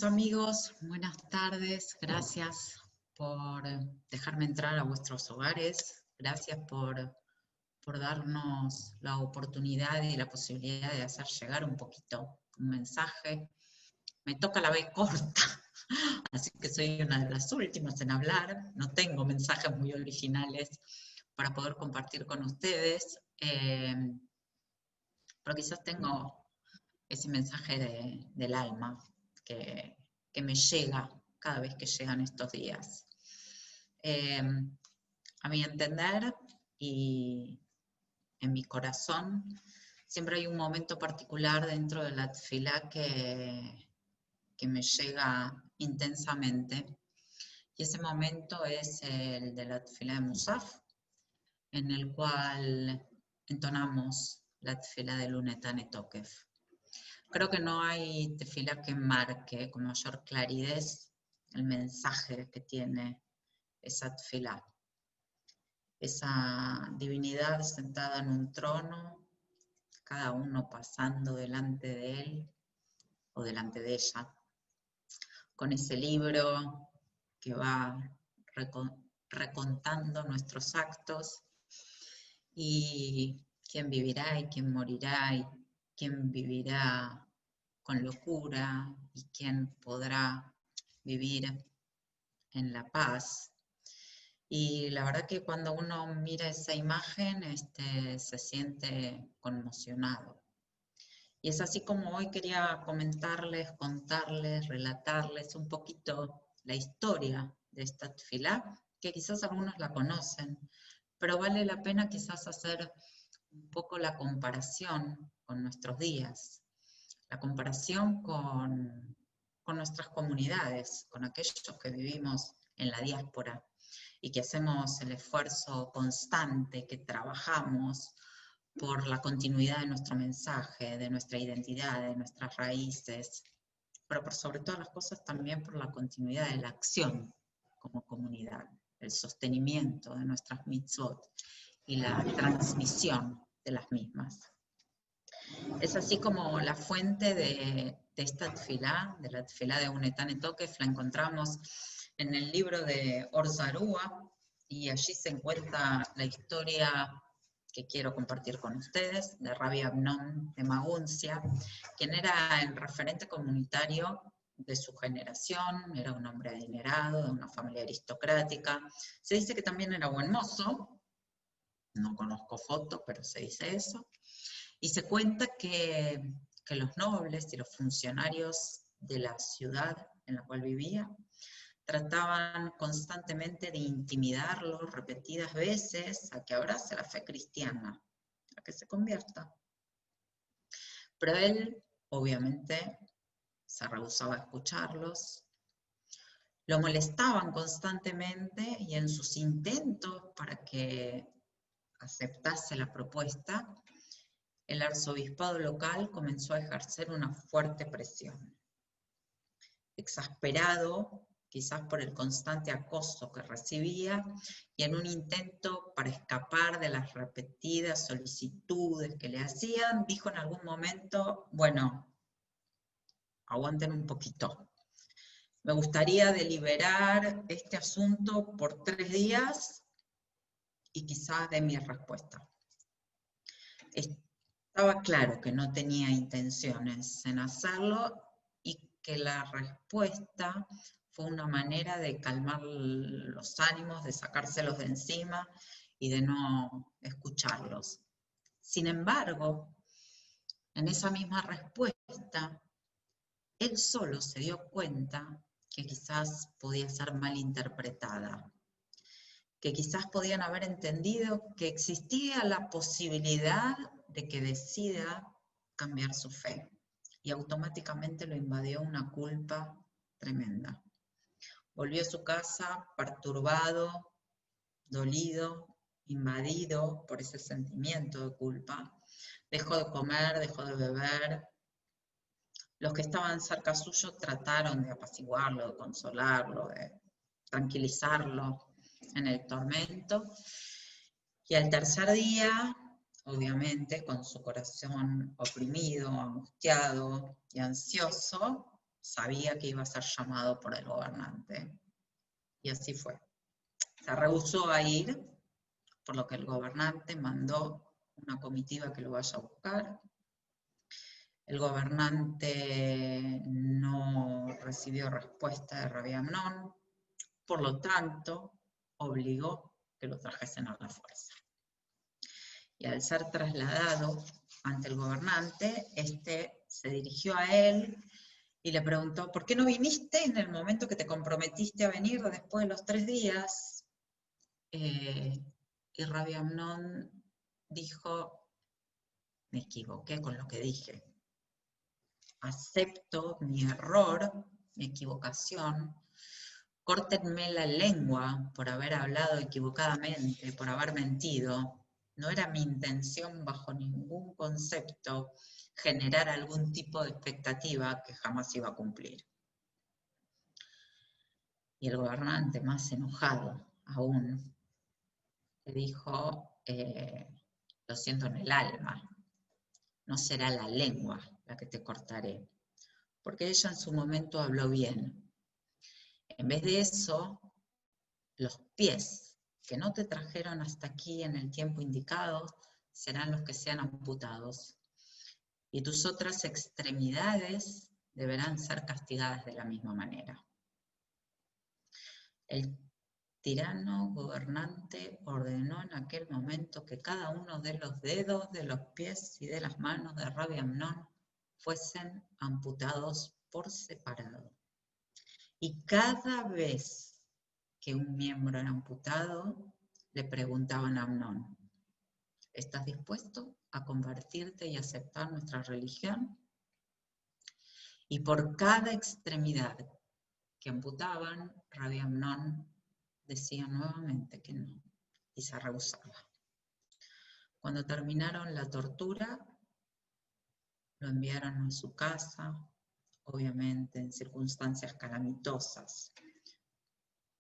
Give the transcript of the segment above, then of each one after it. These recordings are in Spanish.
amigos, buenas tardes, gracias por dejarme entrar a vuestros hogares, gracias por darnos la oportunidad y la posibilidad de hacer llegar un poquito un mensaje. Me toca la vez corta, así que soy una de las últimas en hablar, no tengo mensajes muy originales para poder compartir con ustedes, pero quizás tengo ese mensaje del alma que me llega cada vez que llegan estos días. A mi entender y en mi corazón, siempre hay un momento particular dentro de la tefilá que me llega intensamente. Y ese momento es el de la tefilá de Musaf, en el cual entonamos la tefilá de Lunetane Tokef. Creo que no hay tefilá que marque con mayor claridad el mensaje que tiene esa tefilá. Esa divinidad sentada en un trono, cada uno pasando delante de él o delante de ella, con ese libro que va recontando nuestros actos y quién vivirá y quién morirá y quién vivirá con locura y quién podrá vivir en la paz. Y la verdad que cuando uno mira esa imagen, se siente conmocionado. Y es así como hoy quería comentarles, contarles, relatarles un poquito la historia de esta tefilá, que quizás algunos la conocen, pero vale la pena quizás hacer un poco la comparación con nuestros días, la comparación con nuestras comunidades, con aquellos que vivimos en la diáspora y que hacemos el esfuerzo constante, que trabajamos por la continuidad de nuestro mensaje, de nuestra identidad, de nuestras raíces, pero por sobre todas las cosas también por la continuidad de la acción como comunidad, el sostenimiento de nuestras mitzvot y la transmisión de las mismas. Es así como la fuente de esta tefilá, de la tefilá de Lunetane Tokef, la encontramos en el libro de Or Zarua, y allí se encuentra la historia que quiero compartir con ustedes, de Rabbi Amnon de Maguncia, quien era el referente comunitario de su generación, era un hombre adinerado, de una familia aristocrática. Se dice que también era buen mozo, no conozco fotos, pero se dice eso. Y se cuenta que los nobles y los funcionarios de la ciudad en la cual vivía trataban constantemente de intimidarlo repetidas veces a que abrace la fe cristiana, a que se convierta. Pero él, obviamente, se rehusaba a escucharlos, lo molestaban constantemente y en sus intentos para que aceptase la propuesta, el arzobispado local comenzó a ejercer una fuerte presión. Exasperado, quizás por el constante acoso que recibía, y en un intento para escapar de las repetidas solicitudes que le hacían, dijo en algún momento, bueno, aguanten un poquito. Me gustaría deliberar este asunto por 3 días y quizás dé mi respuesta. Estaba claro que no tenía intenciones en hacerlo y que la respuesta fue una manera de calmar los ánimos, de sacárselos de encima y de no escucharlos. Sin embargo, en esa misma respuesta, él solo se dio cuenta que quizás podía ser mal interpretada, que quizás podían haber entendido que existía la posibilidad de que decida cambiar su fe, y automáticamente lo invadió una culpa tremenda. Volvió a su casa perturbado, dolido, invadido por ese sentimiento de culpa. Dejó de comer, dejó de beber. Los que estaban cerca suyo trataron de apaciguarlo, de consolarlo, de tranquilizarlo en el tormento. Y al tercer día, obviamente, con su corazón oprimido, angustiado y ansioso, sabía que iba a ser llamado por el gobernante. Y así fue. Se rehusó a ir, por lo que el gobernante mandó una comitiva que lo vaya a buscar. El gobernante no recibió respuesta de Rabbi Amnón, por lo tanto, obligó que lo trajesen a la fuerza. Y al ser trasladado ante el gobernante, este se dirigió a él y le preguntó, ¿por qué no viniste en el momento que te comprometiste a venir después de los 3 días? Y Rabbi Amnón dijo, me equivoqué con lo que dije. Acepto mi error, mi equivocación. Córtenme la lengua por haber hablado equivocadamente, por haber mentido. No era mi intención bajo ningún concepto generar algún tipo de expectativa que jamás iba a cumplir. Y el gobernante, más enojado aún, le dijo, lo siento en el alma, no será la lengua la que te cortaré, porque ella en su momento habló bien. En vez de eso, los pies que no te trajeron hasta aquí en el tiempo indicado serán los que sean amputados, y tus otras extremidades deberán ser castigadas de la misma manera. El tirano gobernante ordenó en aquel momento que cada uno de los dedos de los pies y de las manos de Rabbi Amnón fuesen amputados por separado. Y cada vez que un miembro era amputado, le preguntaban a Amnón, ¿estás dispuesto a convertirte y aceptar nuestra religión? Y por cada extremidad que amputaban, Rabbi Amnón decía nuevamente que no, y se rehusaba. Cuando terminaron la tortura, lo enviaron a su casa, obviamente en circunstancias calamitosas,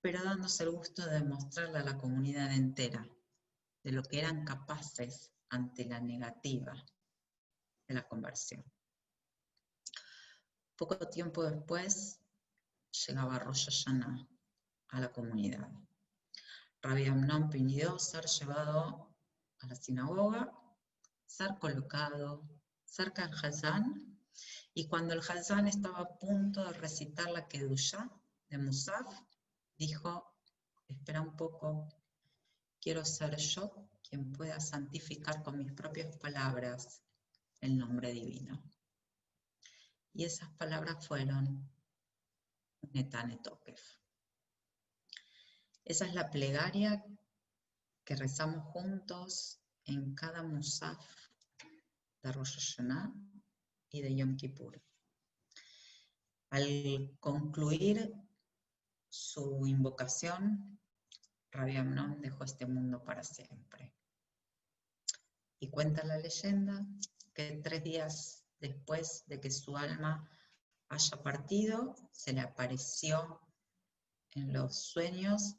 pero dándose el gusto de demostrarle a la comunidad entera de lo que eran capaces ante la negativa de la conversión. Poco tiempo después llegaba Rosh Hashanah a la comunidad. Rabbi Amnón pidió ser llevado a la sinagoga, ser colocado cerca del Hazán, y cuando el Hazán estaba a punto de recitar la Kedushá de Musaf, dijo, espera un poco, quiero ser yo quien pueda santificar con mis propias palabras el nombre divino. Y esas palabras fueron Netane Tokef. Esa es la plegaria que rezamos juntos en cada Musaf de Rosh Hashanah y de Yom Kippur. Al concluir su invocación, Rabbi Amnón dejó este mundo para siempre. Y cuenta la leyenda que 3 días después de que su alma haya partido, se le apareció en los sueños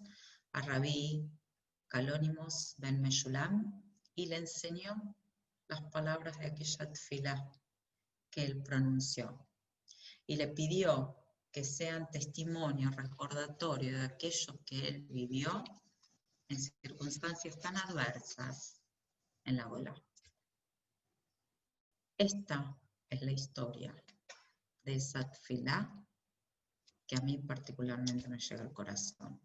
a Rabí Calónimos ben Meshulam y le enseñó las palabras de aquella tefilá que él pronunció. Y le pidió que sean testimonio, recordatorio de aquello que él vivió en circunstancias tan adversas en la Golá. Esta es la historia de esa tefilá que a mí particularmente me llega al corazón.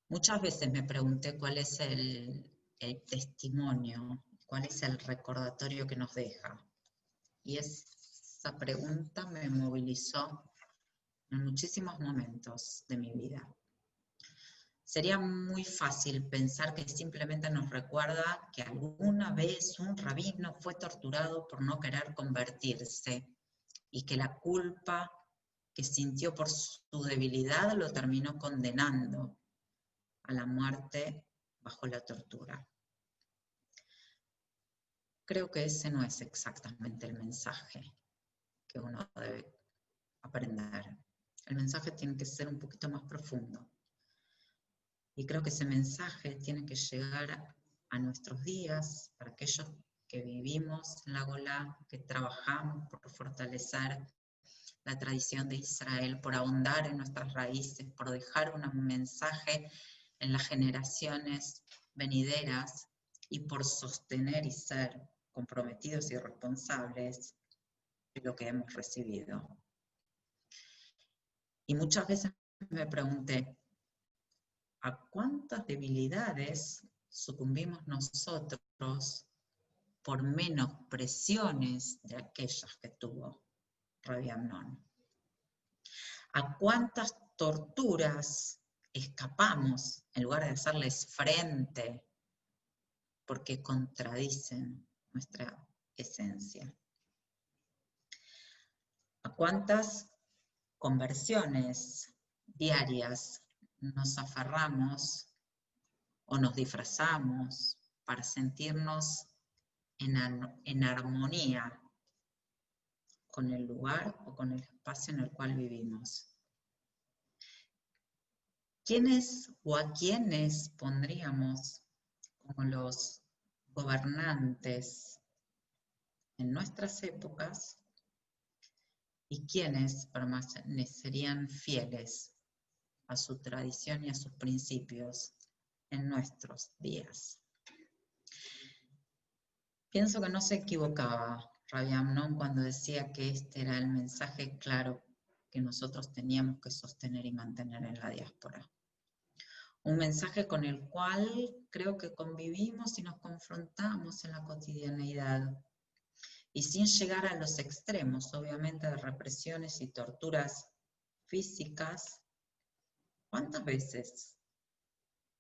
Muchas veces me pregunté cuál es el testimonio, cuál es el recordatorio que nos deja. Y esa pregunta me movilizó en muchísimos momentos de mi vida. Sería muy fácil pensar que simplemente nos recuerda que alguna vez un rabino fue torturado por no querer convertirse y que la culpa que sintió por su debilidad lo terminó condenando a la muerte bajo la tortura. Creo que ese no es exactamente el mensaje que uno debe aprender. El mensaje tiene que ser un poquito más profundo. Y creo que ese mensaje tiene que llegar a nuestros días, para aquellos que vivimos en la Golá, que trabajamos por fortalecer la tradición de Israel, por ahondar en nuestras raíces, por dejar un mensaje en las generaciones venideras y por sostener y ser comprometidos y responsables de lo que hemos recibido. Y muchas veces me pregunté, ¿a cuántas debilidades sucumbimos nosotros por menos presiones de aquellas que tuvo Rabbi Amnón? ¿A cuántas torturas escapamos en lugar de hacerles frente porque contradicen nuestra esencia? ¿A cuántas conversiones diarias nos aferramos o nos disfrazamos para sentirnos en armonía con el lugar o con el espacio en el cual vivimos? ¿Quiénes o a quiénes pondríamos como los gobernantes en nuestras épocas y quiénes permanecerían fieles a su tradición y a sus principios en nuestros días? Pienso que no se equivocaba Rabbi Amnón cuando decía que este era el mensaje claro que nosotros teníamos que sostener y mantener en la diáspora. Un mensaje con el cual creo que convivimos y nos confrontamos en la cotidianeidad. Y sin llegar a los extremos, obviamente, de represiones y torturas físicas, ¿cuántas veces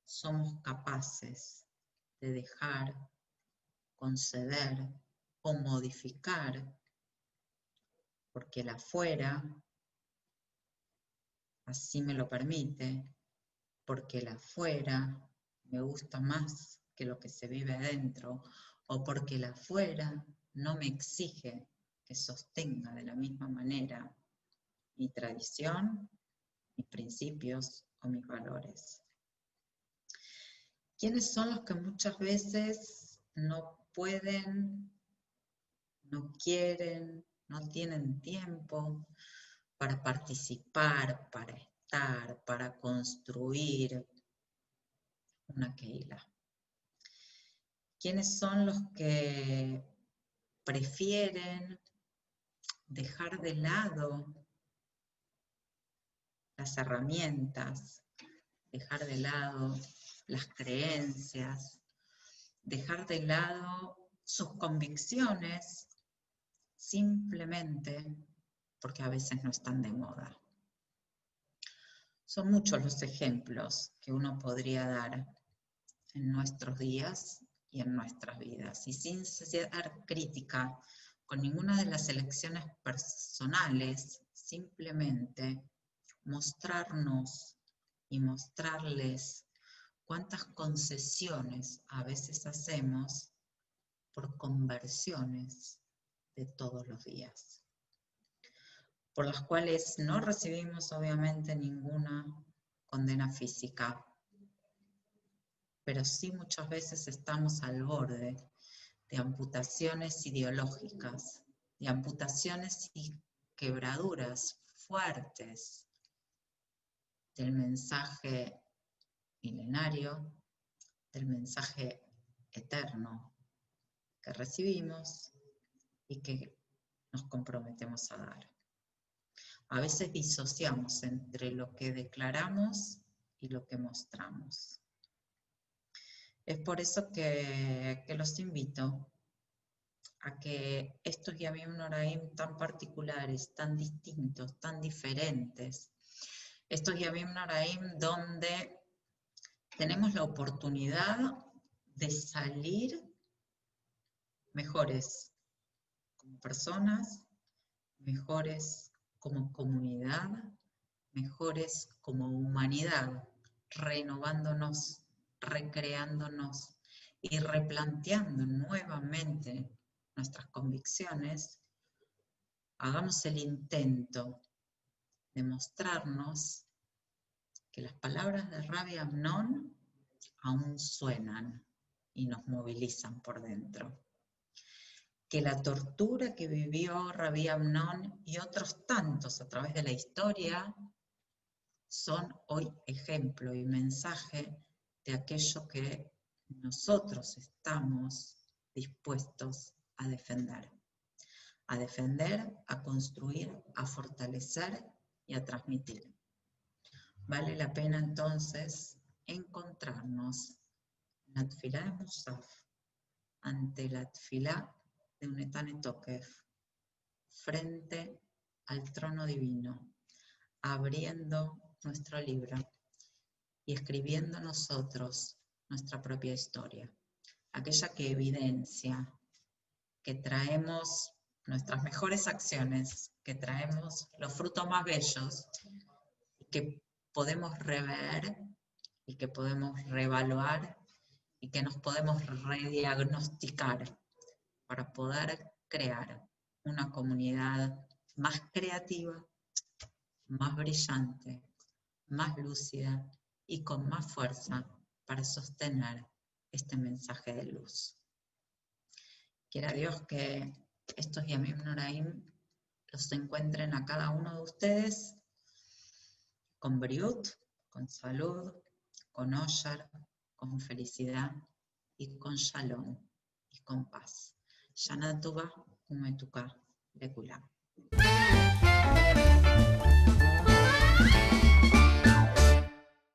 somos capaces de dejar, conceder o modificar porque el afuera así me lo permite, porque el afuera me gusta más que lo que se vive adentro, o porque el afuera no me exige que sostenga de la misma manera mi tradición, mis principios o mis valores? ¿Quiénes son los que muchas veces no pueden, no quieren, no tienen tiempo para participar, para estar, para construir una Keilah? ¿Quiénes son los que prefieren dejar de lado las herramientas, dejar de lado las creencias, dejar de lado sus convicciones, simplemente porque a veces no están de moda? Son muchos los ejemplos que uno podría dar en nuestros días y en nuestras vidas, y sin ser crítica con ninguna de las elecciones personales, simplemente mostrarnos y mostrarles cuántas concesiones a veces hacemos por conversiones de todos los días, por las cuales no recibimos obviamente ninguna condena física, pero sí muchas veces estamos al borde de amputaciones ideológicas, de amputaciones y quebraduras fuertes del mensaje milenario, del mensaje eterno que recibimos y que nos comprometemos a dar. A veces disociamos entre lo que declaramos y lo que mostramos. Es por eso que los invito a que estos Yamim Noraim tan particulares, tan distintos, tan diferentes, estos Yamim Noraim donde tenemos la oportunidad de salir mejores como personas, mejores como comunidad, mejores como humanidad, renovándonos, recreándonos y replanteando nuevamente nuestras convicciones. Hagamos el intento de mostrarnos que las palabras de Rabbi Amnón aún suenan y nos movilizan por dentro. que la tortura que vivió Rabí Amnón y otros tantos a través de la historia son hoy ejemplo y mensaje de aquello que nosotros estamos dispuestos a defender, a construir, a fortalecer y a transmitir. Vale la pena entonces encontrarnos en la tefilá de Musaf, ante la tefilá de un Netane Tokef, frente al trono divino, abriendo nuestro libro y escribiendo nosotros nuestra propia historia, aquella que evidencia que traemos nuestras mejores acciones, que traemos los frutos más bellos, y que podemos rever y que podemos reevaluar y que nos podemos rediagnosticar para poder crear una comunidad más creativa, más brillante, más lúcida y con más fuerza para sostener este mensaje de luz. Quiera Dios que estos Yamim Noraim los encuentren a cada uno de ustedes con briut, con salud, con oyar, con felicidad y con shalom y con paz. Shana Tova Umetuka Lekulam.